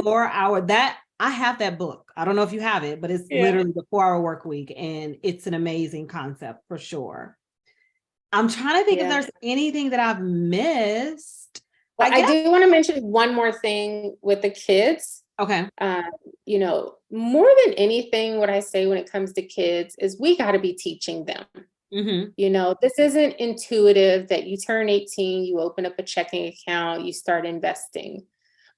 [SPEAKER 1] 4 hour, that I have that book. I don't know if you have it, but it's
[SPEAKER 2] Yeah.
[SPEAKER 1] literally the 4 hour work week. And it's an amazing concept for sure. I'm trying to think if
[SPEAKER 2] Yeah.
[SPEAKER 1] there's anything that I've missed.
[SPEAKER 2] Well,
[SPEAKER 1] I
[SPEAKER 2] I
[SPEAKER 1] guess.
[SPEAKER 2] do want to mention one more thing with the kids.
[SPEAKER 1] Okay.
[SPEAKER 2] More than anything, what I say when it comes to kids is we got to be teaching them.
[SPEAKER 1] Mm-hmm.
[SPEAKER 2] This isn't intuitive that you turn 18, you open up a checking account, you start investing.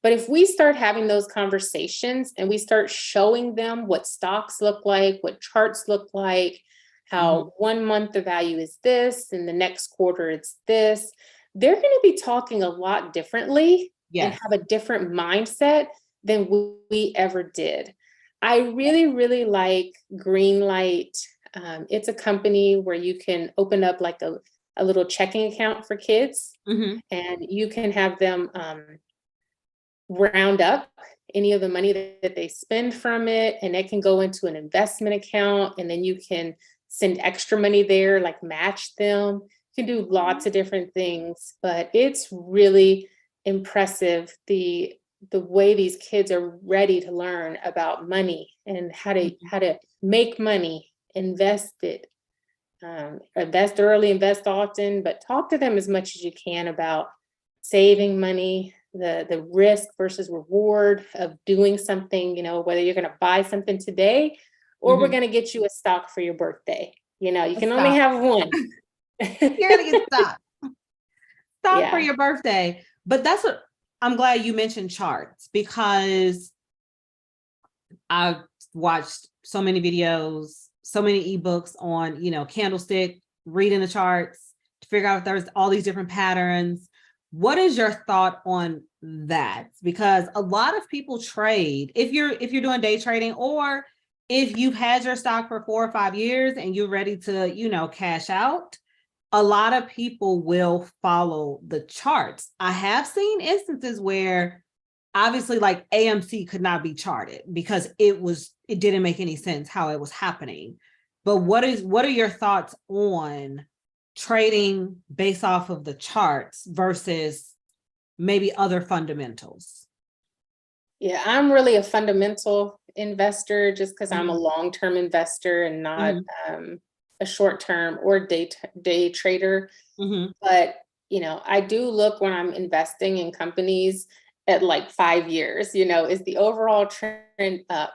[SPEAKER 2] But if we start having those conversations and we start showing them what stocks look like, what charts look like, how 1 month the value is this and the next quarter it's this, they're going to be talking a lot differently and
[SPEAKER 1] Yes.
[SPEAKER 2] have a different mindset than we ever did. I really, really like Greenlight. It's a company where you can open up like a little checking account for kids,
[SPEAKER 1] Mm-hmm.
[SPEAKER 2] and you can have them round up any of the money that they spend from it, and it can go into an investment account, and then you can send extra money there, like match them. You can do lots of different things, but it's really impressive the way these kids are ready to learn about money and how to make money, invest it, invest early, invest often, but talk to them as much as you can about saving money, the risk versus reward of doing something, whether you're going to buy something today or we're going to get you a stock for your birthday. You can only
[SPEAKER 1] Stop.
[SPEAKER 2] have one.
[SPEAKER 1] You're gonna get stopped. Stop for
[SPEAKER 2] Yeah.
[SPEAKER 1] your birthday. But that's what I'm glad you mentioned charts, because I've watched so many videos, so many ebooks on, candlestick, reading the charts to figure out if there's all these different patterns. What is your thought on that? Because a lot of people trade, if you're doing day trading, or if you've had your stock for 4 or 5 years and you're ready to, cash out, a lot of people will follow the charts. I have seen instances where obviously like AMC could not be charted because it didn't make any sense how it was happening. But what are your thoughts on trading based off of the charts versus maybe other fundamentals?
[SPEAKER 2] Yeah, I'm really a fundamental investor just because I'm a
[SPEAKER 1] Mhm.
[SPEAKER 2] long-term investor and not
[SPEAKER 1] Mhm.
[SPEAKER 2] a short-term or day trader.
[SPEAKER 1] Mhm.
[SPEAKER 2] But, I do look when I'm investing in companies at like 5 years, is the overall trend up?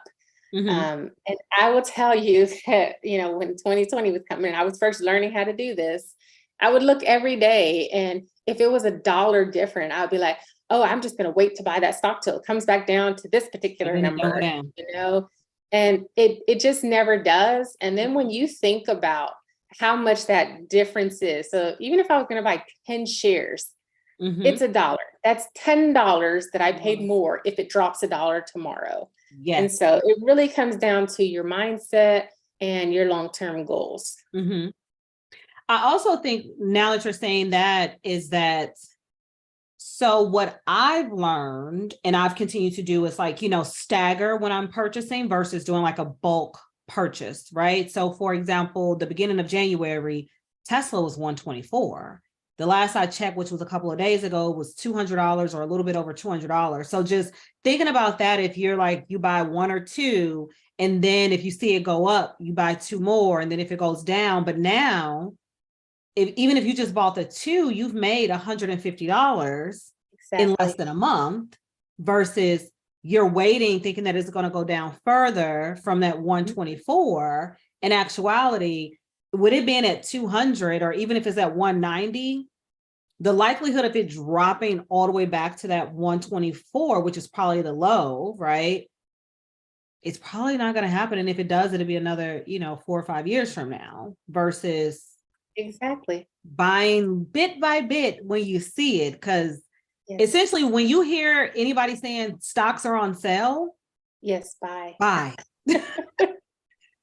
[SPEAKER 1] Mhm.
[SPEAKER 2] And I will tell you that, when 2020 was coming, I was first learning how to do this. I would look every day, and if it was a dollar different, I would be like, oh, I'm just going to wait to buy that stock till it comes back down to this
[SPEAKER 1] And
[SPEAKER 2] particular
[SPEAKER 1] then it don't go
[SPEAKER 2] number,
[SPEAKER 1] down.
[SPEAKER 2] you know? And it just never does. And then when you think about how much that difference is, so even if I was going to buy 10 shares, it's
[SPEAKER 1] Mhm.
[SPEAKER 2] $1. That's $10 that I paid
[SPEAKER 1] Wow.
[SPEAKER 2] more if it drops $1 tomorrow. And
[SPEAKER 1] Yes.
[SPEAKER 2] so it really comes down to your mindset and your long-term goals.
[SPEAKER 1] Mhm. I also think now that you're saying that is that, so what I've learned and I've continued to do is like, stagger when I'm purchasing versus doing like a bulk purchase, right? So for example, the beginning of January, Tesla was 124. The last I checked, which was a couple of days ago, was $200 or a little bit over $200. So just thinking about that, if you're like, you buy one or two, and then if you see it go up, you buy two more, and then if it goes down, but now even if you just bought the two, you've made $150 in less
[SPEAKER 2] Exactly.
[SPEAKER 1] than a month versus you're waiting thinking that it's going to go down further from that 124. In actuality, would it being at 200 or even if it's at 190, the likelihood of it dropping all the way back to that 124, which is probably the low, right? It's probably not going to happen. And if it does, it'll be another, 4 or 5 years from now versus
[SPEAKER 2] Exactly.
[SPEAKER 1] buying bit by bit when you see it. Because
[SPEAKER 2] Yes.
[SPEAKER 1] essentially, when you hear anybody saying stocks are on sale,
[SPEAKER 2] Yes. Bye.
[SPEAKER 1] buy,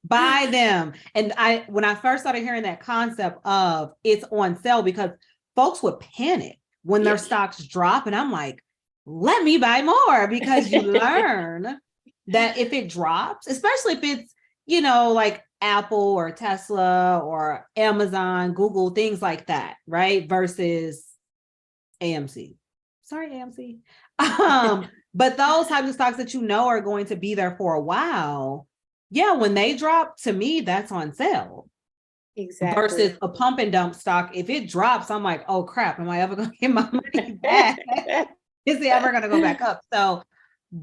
[SPEAKER 1] buy them. And when I first started hearing that concept of it's on sale, because folks would panic when their
[SPEAKER 2] Yep.
[SPEAKER 1] stocks drop. And I'm like, let me buy more, because you learn that if it drops, especially if it's, like Apple or Tesla or Amazon, Google, things like that, right? Versus AMC. Sorry, AMC. But those types of stocks that are going to be there for a while, yeah, when they drop, to me, that's on sale. Versus
[SPEAKER 2] Exactly.
[SPEAKER 1] a pump and dump stock, if it drops, I'm like, oh crap, am I ever going to get my money back? Is it ever going to go back up? So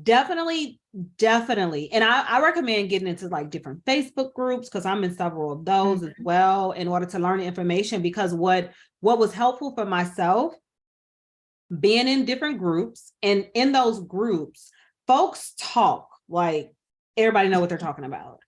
[SPEAKER 1] definitely, definitely. And I recommend getting into like different Facebook groups, because I'm in several of those as
[SPEAKER 2] Mhm.
[SPEAKER 1] well, in order to learn the information. Because what was helpful for myself, being in different groups, and in those groups, folks talk like everybody know what they're talking about.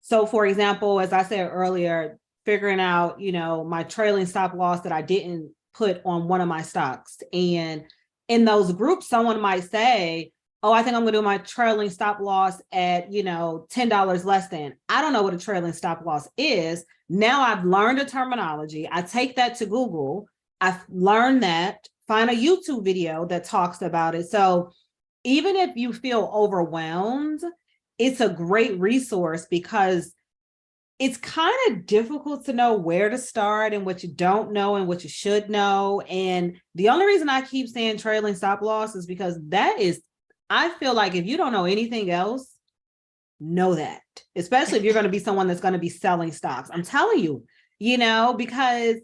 [SPEAKER 1] So for example, as I said earlier, figuring out, my trailing stop loss that I didn't put on one of my stocks. And in those groups, someone might say, oh, I think I'm going to do my trailing stop loss at, $10 less than. I don't know what a trailing stop loss is. Now I've learned a terminology. I take that to Google. I've learned that, find a YouTube video that talks about it. So even if you feel overwhelmed, it's a great resource, because it's kind of difficult to know where to start and what you don't know and what you should know. And the only reason I keep saying trailing stop loss is because I feel like if you don't know anything else, know that, especially if you're going to be someone that's going to be selling stocks. I'm telling you, because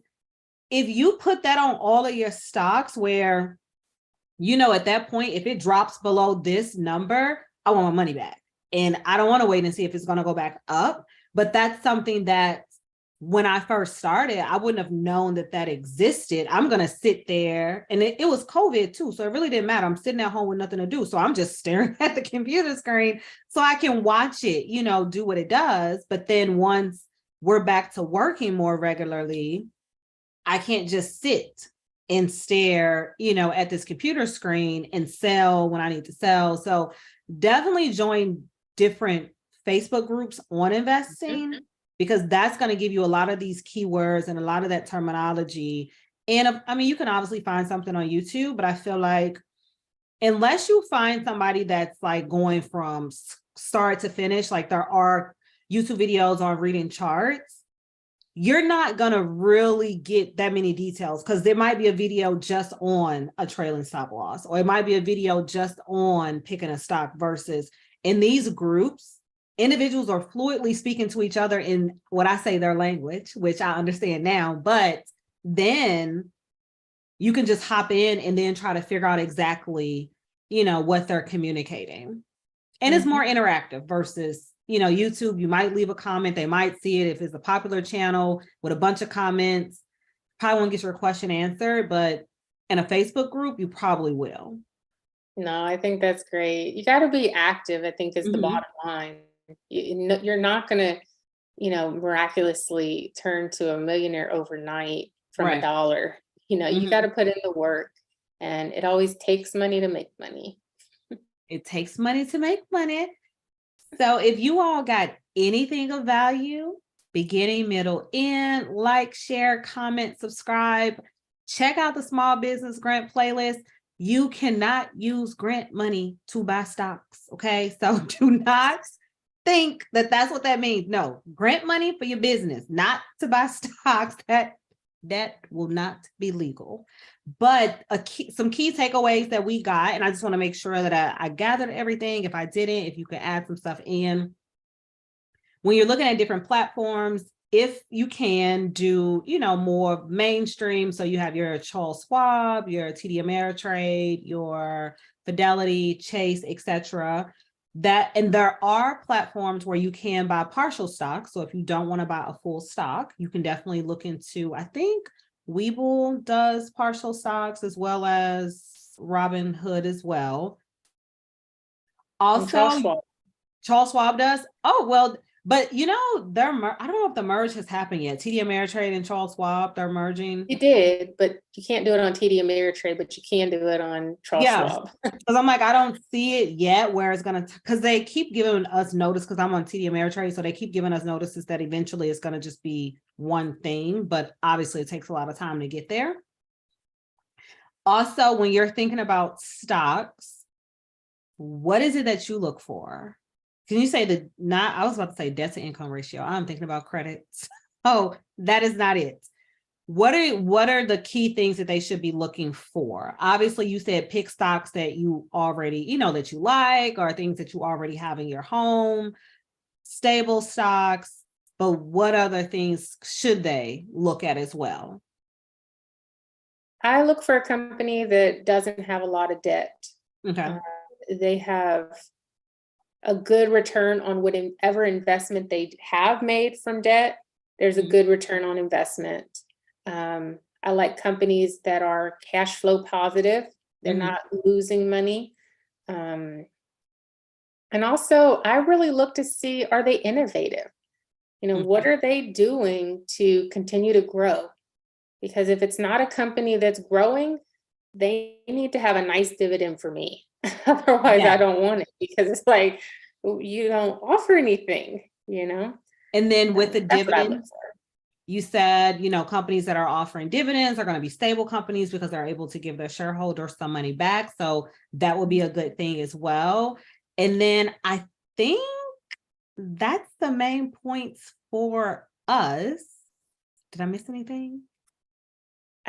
[SPEAKER 1] if you put that on all of your stocks where, at that point, if it drops below this number, I want my money back. And I don't want to wait and see if it's going to go back up. But that's something that when I first started, I wouldn't have known that existed. I'm going to sit there, and it was COVID too. So it really didn't matter. I'm sitting at home with nothing to do. So I'm just staring at the computer screen so I can watch it, do what it does. But then once we're back to working more regularly, I can't just sit and stare, at this computer screen and sell when I need to sell. So definitely join different Facebook groups on investing,
[SPEAKER 2] Mhm.
[SPEAKER 1] because that's going to give you a lot of these keywords and a lot of that terminology. And I mean, you can obviously find something on YouTube, but I feel like unless you find somebody that's like going from start to finish, like there are YouTube videos on reading charts, you're not going to really get that many details, because there might be a video just on a trailing stop loss, or it might be a video just on picking a stock, versus in these groups, individuals are fluidly speaking to each other in what I say their language, which I understand now, but then you can just hop in and then try to figure out exactly, what they're communicating. And it's more interactive versus, YouTube, you might leave a comment, they might see it if it's a popular channel with a bunch of comments, probably won't get your question answered, but in a Facebook group, you probably will.
[SPEAKER 2] No, I think that's great. You got to be active, I think, is the bottom line. You're not going to, miraculously turn to a millionaire overnight from a dollar. You got to put in the work, and it always takes money to make money.
[SPEAKER 1] It takes money to make money. So if you all got anything of value, beginning, middle, end, like, share, comment, subscribe, check out the small business grant playlist. You cannot use grant money to buy stocks. Okay. So do not think that that's what that means. No, grant money for your business, not to buy stocks. That will not be legal. But some key takeaways that we got, and I just want to make sure that I gathered everything. If I didn't, if you could add some stuff in. When you're looking at different platforms, if you can do, more mainstream, so you have your Charles Schwab, your TD Ameritrade, your Fidelity, Chase, etc. And there are platforms where you can buy partial stocks. So if you don't want to buy a full stock, you can definitely look into, I think Webull does partial stocks, as well as Robinhood as well. Also, Charles Schwab does. Oh, well, but I don't know if the merge has happened yet. TD Ameritrade and Charles Schwab, they're merging.
[SPEAKER 2] It did, but you can't do it on TD Ameritrade, but you can do it on Charles Schwab.
[SPEAKER 1] Because I'm like, I don't see it yet where it's going to, because they keep giving us notice, because I'm on TD Ameritrade, so they keep giving us notices that eventually it's going to just be one thing, but obviously it takes a lot of time to get there. Also, when you're thinking about stocks, what is it that you look for? Can you say I was about to say debt to income ratio. I'm thinking about credits. Oh, that is not it. What are the key things that they should be looking for? Obviously, you said pick stocks that you already, that you like, or things that you already have in your home, stable stocks, but what other things should they look at as well?
[SPEAKER 2] I look for a company that doesn't have a lot of debt.
[SPEAKER 1] Okay.
[SPEAKER 2] They have a good return on whatever investment they have made from debt. There's a good return on investment. I like companies that are cash flow positive. They're not losing money. And also, I really look to see, are they innovative? What are they doing to continue to grow? Because if it's not a company that's growing, they need to have a nice dividend for me. Otherwise, I don't want it, because it's like, you don't offer anything,
[SPEAKER 1] And then with the dividends, you said, companies that are offering dividends are going to be stable companies because they're able to give their shareholders some money back. So that would be a good thing as well. And then I think that's the main points for us. Did I miss anything?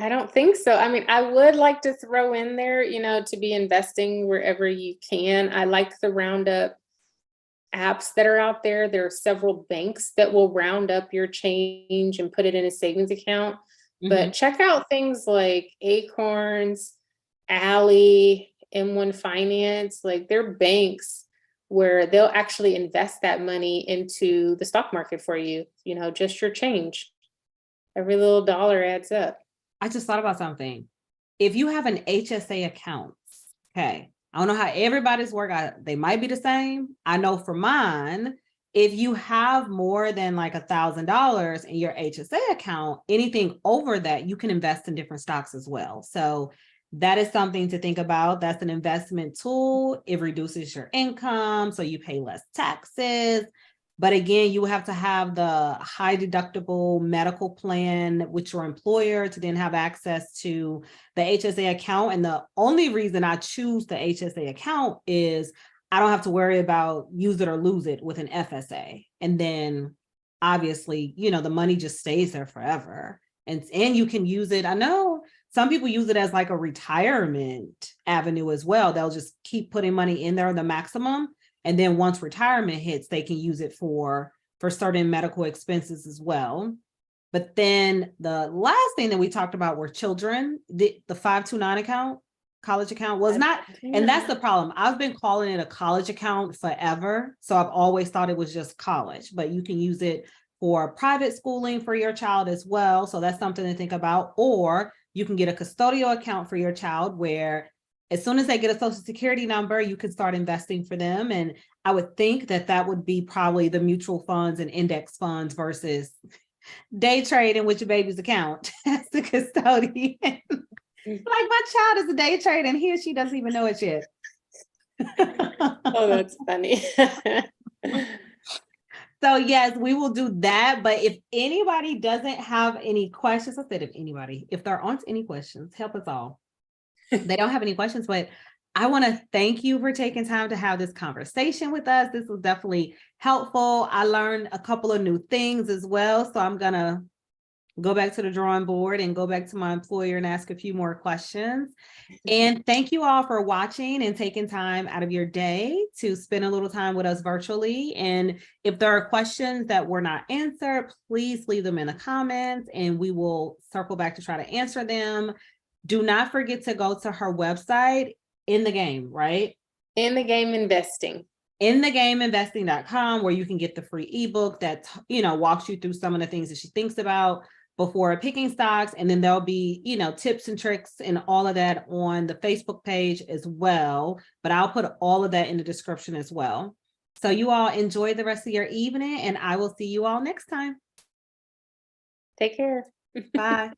[SPEAKER 2] I don't think so. I mean, I would like to throw in there, to be investing wherever you can. I like the Roundup apps that are out there. There are several banks that will round up your change and put it in a savings account. But check out things like Acorns, Ally, M1 Finance. Like, they're banks where they'll actually invest that money into the stock market for you, just your change. Every little dollar adds up.
[SPEAKER 1] I just thought about something. If you have an HSA account, okay, I don't know how everybody's work. They might be the same. I know for mine, if you have more than like $1,000 in your HSA account, anything over that, you can invest in different stocks as well. So that is something to think about. That's an investment tool. It reduces your income, so you pay less taxes. But again, you have to have the high deductible medical plan with your employer to then have access to the HSA account. And the only reason I choose the HSA account is I don't have to worry about use it or lose it with an FSA. And then obviously, the money just stays there forever. And you can use it. I know some people use it as like a retirement avenue as well. They'll just keep putting money in there, the maximum. And then once retirement hits, they can use it for certain medical expenses as well. But then the last thing that we talked about were children, the 529 account, college account was not, and that's the problem. I've been calling it a college account forever. So I've always thought it was just college, but you can use it for private schooling for your child as well. So that's something to think about. Or you can get a custodial account for your child where as soon as they get a social security number, you can start investing for them. And I would think that that would be probably the mutual funds and index funds versus day trading with your baby's account as the custodian. Like my child is a day trader and he or she doesn't even know it yet.
[SPEAKER 2] Oh, that's funny.
[SPEAKER 1] So yes, we will do that. But if anybody doesn't have any questions, I said if there aren't any questions, help us all. They don't have any questions, but I want to thank you for taking time to have this conversation with us. This was definitely helpful. I learned a couple of new things as well. So I'm going to go back to the drawing board and go back to my employer and ask a few more questions. And thank you all for watching and taking time out of your day to spend a little time with us virtually. And if there are questions that were not answered, please leave them in the comments and we will circle back to try to answer them. Do not forget to go to her website, In the Game, right?
[SPEAKER 2] In the Game Investing.
[SPEAKER 1] InTheGameInvesting.com, where you can get the free ebook that, walks you through some of the things that she thinks about before picking stocks. And then there'll be, tips and tricks and all of that on the Facebook page as well. But I'll put all of that in the description as well. So you all enjoy the rest of your evening and I will see you all next time.
[SPEAKER 2] Take care.
[SPEAKER 1] Bye.